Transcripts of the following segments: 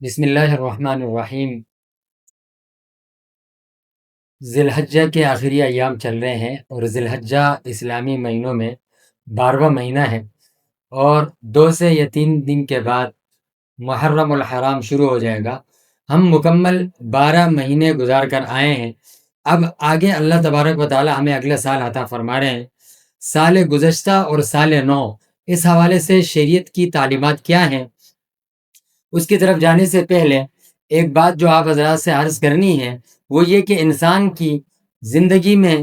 بسم اللہ الرحمن الرحیم۔ ذی الحجہ کے آخری ایام چل رہے ہیں اور ذی الحجہ اسلامی مہینوں میں 12واں مہینہ ہے، اور 2 سے یا 3 دن کے بعد محرم الحرام شروع ہو جائے گا۔ ہم مکمل 12 مہینے گزار کر آئے ہیں۔ اب آگے اللہ تبارک و تعالی ہمیں اگلے سال عطا فرما رہے ہیں۔ سال گزشتہ اور سال نو، اس حوالے سے شریعت کی تعلیمات کیا ہیں، اس کی طرف جانے سے پہلے ایک بات جو آپ حضرات سے عرض کرنی ہے، وہ یہ کہ انسان کی زندگی میں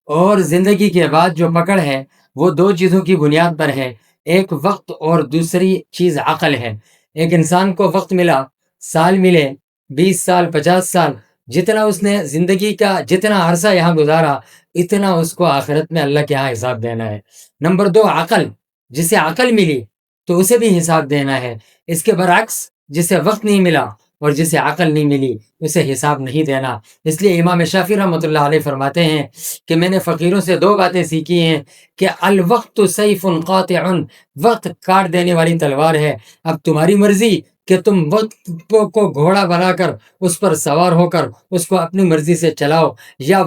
اور زندگی کے بعد جو پکڑ ہے وہ 2 چیزوں کی بنیاد پر ہے، ایک وقت اور دوسری چیز عقل ہے۔ ایک انسان کو وقت ملا، سال ملے، 20 سال 50 سال، جتنا اس نے زندگی کا جتنا عرصہ یہاں گزارا، اتنا اس کو آخرت میں اللہ کے ہاں حساب دینا ہے۔ نمبر 2، عقل، جسے عقل ملی تو اسے بھی حساب دینا ہے۔ اس کے برعکس جسے وقت نہیں ملا اور جسے عقل نہیں ملی اسے حساب نہیں دینا۔ اس لیے امام شافعی رحمۃ اللہ علیہ فرماتے ہیں کہ میں نے فقیروں سے 2 باتیں سیکھی ہیں کہ الوقت سیف قاطع، وقت کاٹ دینے والی تلوار ہے۔ اب تمہاری مرضی کہ تم وقت کو گھوڑا بنا کر اس پر سوار ہو کر اس کو اپنی مرضی سے چلاؤ، یا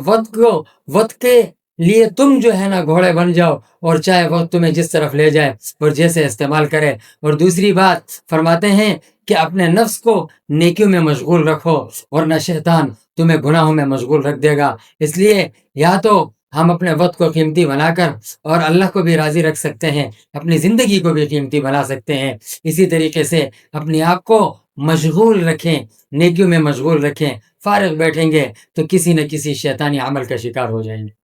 وقت کے لیے تم جو ہے نا گھوڑے بن جاؤ، اور چاہے وقت تمہیں جس طرف لے جائے اور جیسے استعمال کرے۔ اور دوسری بات فرماتے ہیں کہ اپنے نفس کو نیکیوں میں مشغول رکھو، ورنہ شیطان تمہیں گناہوں میں مشغول رکھ دے گا۔ اس لیے یا تو ہم اپنے وقت کو قیمتی بنا کر اور اللہ کو بھی راضی رکھ سکتے ہیں، اپنی زندگی کو بھی قیمتی بنا سکتے ہیں۔ اسی طریقے سے اپنے آپ کو مشغول رکھیں، نیکیوں میں مشغول رکھیں۔ فارغ بیٹھیں گے تو کسی نہ کسی شیطانی عمل کا شکار ہو جائیں گے۔